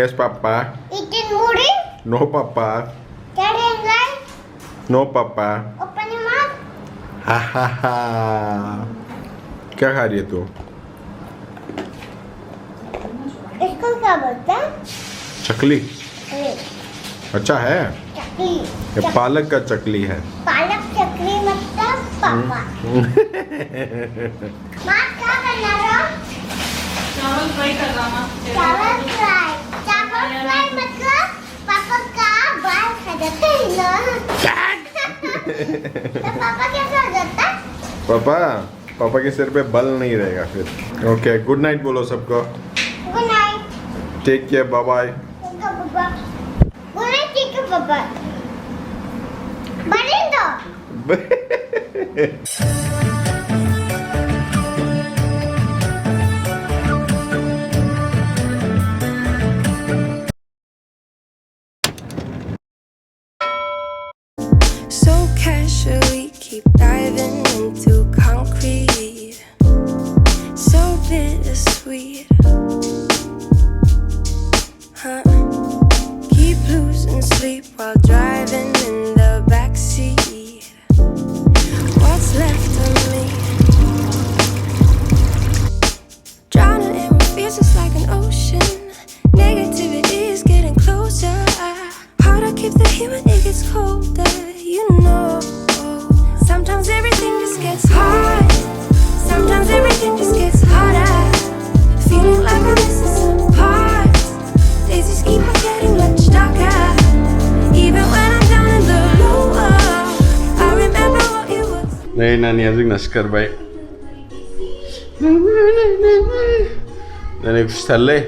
Yes, Papa. Eating woody? No, Papa. Carrying light? No, Papa. Open your mouth? Ha ha ha. क्या खा रही है तू? इसको क्या बोलते हैं? चकली. चकली. अच्छा है. चकली. ये पालक का चकली है. पालक चकली मतलब पापा. माँ क्या करना रहा? चावल फ्राई कर रहा हूँ. चावल फ्राई. चावल फ्राई मतलब पापा का बाल खा जाते हैं ना. तो पापा क्या खा जाता है? पापा के सिर पे बल नहीं रहेगा फिर. ओके, गुड नाइट बोलो सबको. Good night. Take care, bye bye. Good night, take care, Papa. Balindo. So casually keep diving into concrete. So bittersweet. Huh? Keep losing sleep while driving in the backseat. What's left of me? Drowning in what feels just like an ocean. Negativity is getting closer. Hard to keep the heat when it gets colder. You know, sometimes everything just gets hard. Sometimes everything just gets harder. Feeling like I'm missing some parts. Days just keep on getting much darker. Even when I'm down in the lower, I remember what it was. Nee, naania जोंना सिखारबाय. दिनै खुसिथारलै.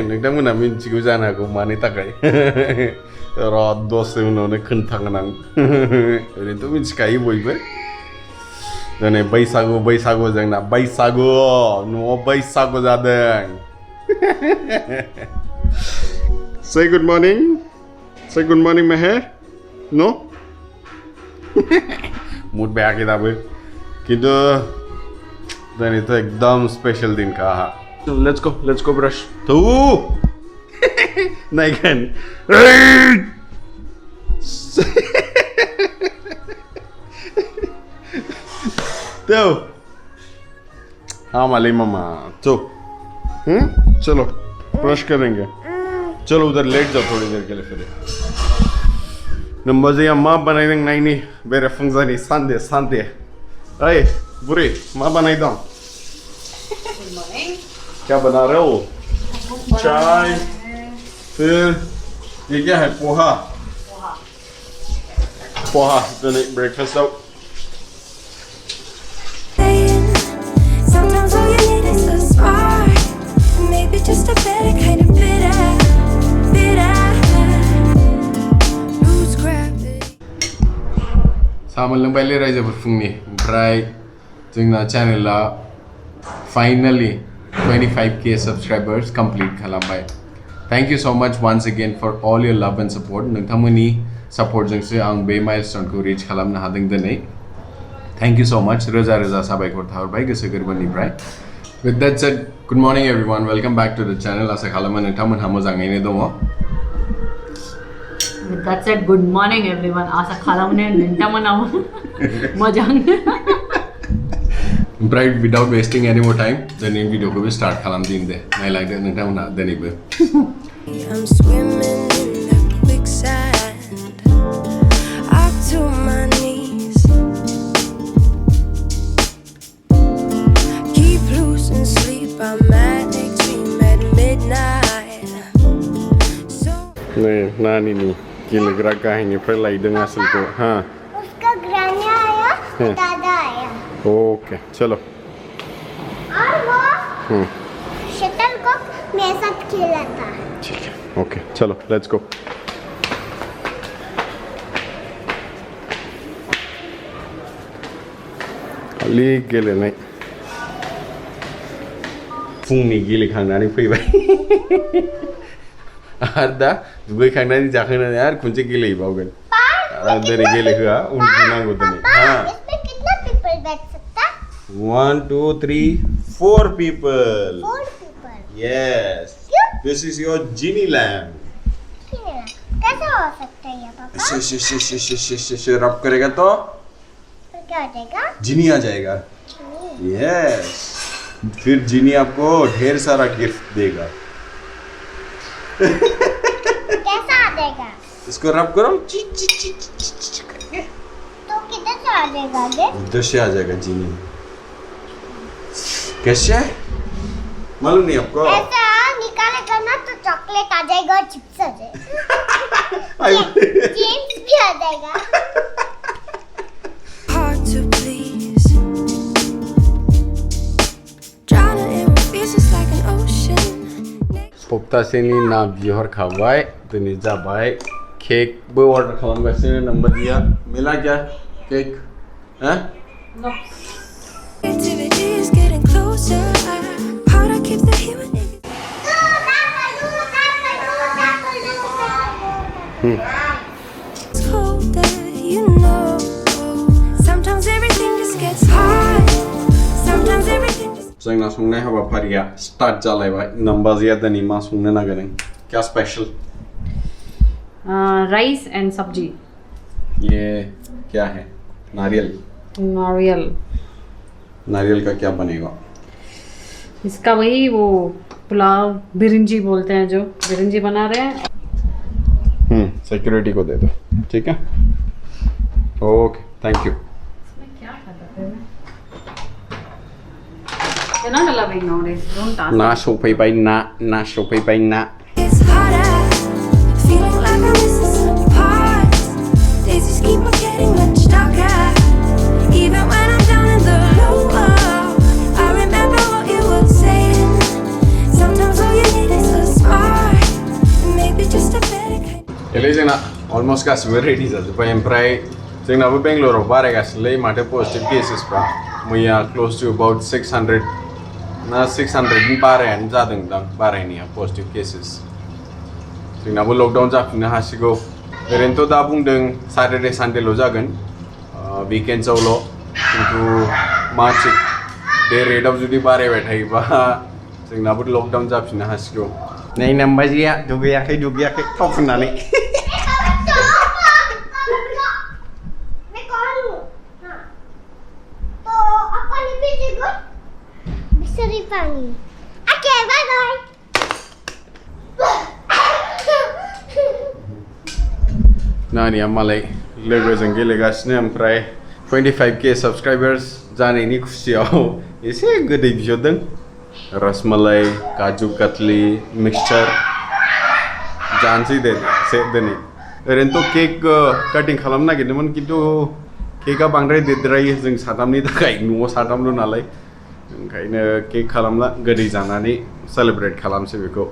नोंथांमोना मिन्थिगौ जानो हागौ मानि थाखाय. र' दसे उनावनो खोन्थागोन आं. ओरैनोथ' मिथिखायो बयबो. दिनै बैसागु जोंना बैसागु न'आव बैसागु जादों. Say good morning. Say good morning, Meher. No? Mood बायाखै दाबो. किन्तु दिनैथ' एकदम स्पेशल दिनखा आहा. Let's go brush. तू नायगोन. तो हाँ माली मामा तो चलो ब्रश करेंगे. चलो उधर लेट जाओ थोड़ी देर के लिए फिर. नंबर से माँ बनाई देंगे नहीं बेरे फंक्शन सांदे अरे बुरे माँ बनाई दो. क्या बना रहे हो? चाय. फिर ये क्या है? पोहा. तो नहीं breakfast out. Sometimes all you need is a spark. Maybe just a better kind of bitter. Lose gravity. सामान लोंबाय रायजोफोर फुंनि ओमफ्राय जोंना चेनेला फाइनली 25k subscribers complete खालामबाय. Thank you so much once again for all your love and support. नोंथांमोननि सपोर्टजोंसो आं बे माइलस्टोनखौ rich खालामनो हादों दिनै. Thank you so much. रोजा साबायखर थाहरबाय गोसो गोरबोनिफ्राय. With that said, good morning everyone. Welcome back to the channel. आसा खालामो नोंथांमोनहा मोजाङैनो दङ. With that said, good morning everyone. आशा खालामो नोंथांमोना मोजां. ओमफ्राय without wasting any more time, दिनै भिडिअखौबो स्टार्ट खालामदिनि दे. नायलांदो नोंथांमोनहा दिनैबो. I'm swimming in the quicksand, up to my knees. Keep losing sleep, a manic dream at midnight. So नै नानी नि गेलेग्रा गाहायनिफ्राय लायदों आसलखौ हा. उसका ग्रैनी आया, दादा आया. ओके चलो. और वो शटल कॉक मेरे साथ खेला था. ठीक है ओके चलो लेट्स गो. खालि गेलेनाय. फुंनि गेलेखांनानै फैबाय. आरो दा दुगैखांनानै जाखांनानै आरो खनसे गेलेबावगोन. दिनै गेलेहोआ उन्दुनांगौ दिनै. इसमें कितना पीपल बैठ सकता? 1 2 3 4 people. 4 people. Yes. क्यों This is your genie lamp. कैसे हो सकता है ये पापा? से रब करेगा तो फिर क्या हो जाएगा? जीनी आ जाएगा. यस. फिर जीनी आपको ढेर सारा गिफ्ट देगा. कैसा आ जाएगा? इसको रब करो. तो किधर से आ जाएगा आगे? उधर से आ जाएगा जीनी. कैसे? मालूम नहीं आपको? ऐसा निकालेगा ना तो चॉकलेट आ जाएगा और चिप्स आ जाएगा. जेम्स भी आ जाएगा. Hard to please. Drowning in fears is like an ocean. 복다생이 나 비허 가와이 드니자 바이 케이크 뭐 order खालामगासिनो नंबर दिया मिला क्या केक हैं Negativity is getting closer. Hard to keep the heat when it gets colder. You know, sometimes everything just gets hard. Sometimes everything just. जोंना संनाय हाबाफारिया start जालायबाय number दिया दनि मा संनो नागिरदों क्या स्पेशल राइस एंड सब्जी. ये क्या है नारियल नारियल. नारियल का क्या बनेगा इसका वही वो पुलाव बिरंजी बोलते हैं जो बिरंजी बना रहे हैं. सिक्योरिटी को दे दो ठीक है ओके थैंक यू क्या करते हैं You're not loving nowadays. Don't ask. ना सफैबाय ना सफैबाय ना It's harder, feeling like I'm missing some parts. Days just keep on getting much darker. Even when I'm down in the low, I remember what you were saying. Sometimes all you need is a spark, and maybe just a better kind. Kali जोंना almost गासिबो ready जाजोब्बाय ओमफ्राय जोंनाबो बेंगलराव बारायगासिनोलै माथो positive केसेसफ्रा मैया close to about 600 ना 600 नि बारायानो जादोंदां बारायनाया positive cases जोंनाबो लकडाउन जाफिननो हासिगौ ओरैनोथ' दा बुंदों सैटरडे सानडेल' जागोन वीकेन्डसावल' खिन्थु मा थिग बे रेटआव जुदि बारायबाय थायोबा जोंनाबो लकडाउन जाफिननो हासिगौ नै नम्बाजिया दुगैयाखै थाव फुननानै मैं कौन हूँ? हाँ. तो अपन भेजेगा बिसरी पानी. Okay bye bye. नानिया मालाय लोगोजों गेलेगासिनो ओमफ्राय 25K सब्सक्राइबार्स जानायनि खुसियाव एसे गोदै बिहरदों रसमलाई काजु कतली मिक्सचार जानोसै दे एसे दिनै ओरैनोथ' केक काटिं खालामनो नागिरदोंमोन खिन्थु केकआ बांद्राय देरद्रायो जों साथामनि थाखाय न'आव साथामल' नालाय ओंखायनो केक खालामला गोदै जानानै सेलेब्रेट खालामसै बेखौ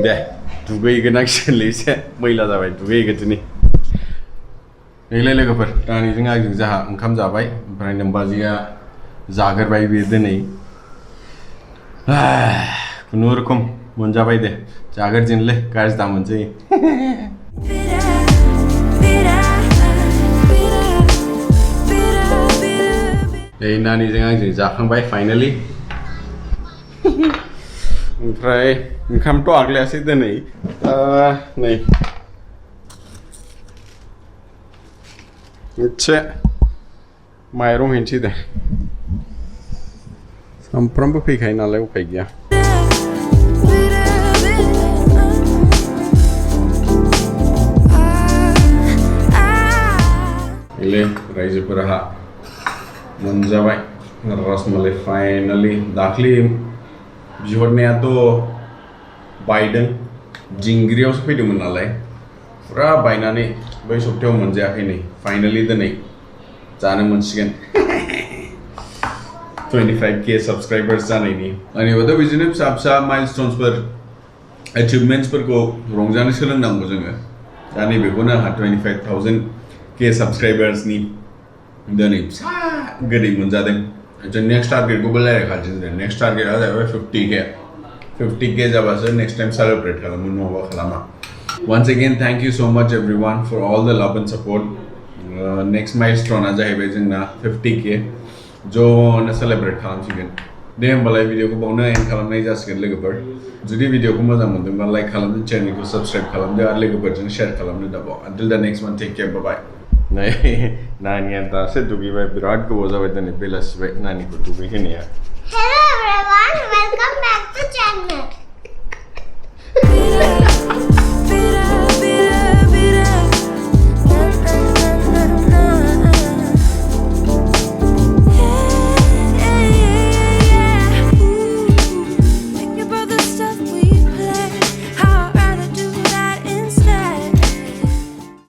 दे दुगैगोनांसिगोनलै एसे मैला जाबाय दुगैगोन दिनै नैलाय लोगोफोर दानिजों आंजों जाहा ओंखाम जाबाय ओमफ्राय नोमबाजिया जागोरबाय बे दिनै खुनुरुखुम मोनजाबाय दे जागोरजेनलै गाज्रि दा मोनसै नै नानिजों आंजों जाखांबाय फाइनालि ओमफ्राय ओंखामथ' आग्लायासै दिनै नै एसे माइरं हैनोसै दे सामफ्रामबो फैखायो नालाय उफाय गैया ले रायजोफोरा मोनजाबाय रसमलाई फाइनालि दाख्लि बिहरनायाथ' बायदों दिंग्रियावसो फैदोंमोन नालाय फुरा बायनानै बै सप्तायाव मोनजायाखै नै फाइनालि दिनै जानो मोनसिगोन 25K सब्सक्राइबार्स जानायनि आंनिबाथ' बिदिनो फिसा फिसा माइलस्टोन्सफोर एचिभमेन्ट्सफोरखौ रंजानो सोलोंनांगौ जोङो दा नैबेखौनो आंहा 25,000K सब्सक्राइबार्सनि दिनै फिसा गोदै मोनजादों जों नेक्स्ट टारगेटखौबो रायज्लायखानोसै जों नेक्स्ट टारगेटआ जाहैबाय 50K जाबासो नेक्स्ट टाइम सेलेब्रेट खालामो नङाबा खालामा Once again, thank you so much everyone for all the love and support. Next milestone जाहैबाय जोंना 50K जो सेलेब्रेट खालामसिगोन दे होमबालाय भिडिअखौ बावनो एन्ड खालामनाय जासिगोन लोगोफोर जुदि भिडिअखौ मोजां मोनदोंबा लाइक खालामदो चेनेलखौ साबस्क्राइब खालामदो आरो लोगोफोरजों शेयार खालामदो दाबाव until the next one take care bye bye नै नानिया दासो दुगैबाय बिराद गोबाव जाबाय दिनै बेलासिबाय नानिखौ दुगैहोनाया Hello everyone, welcome back to channel.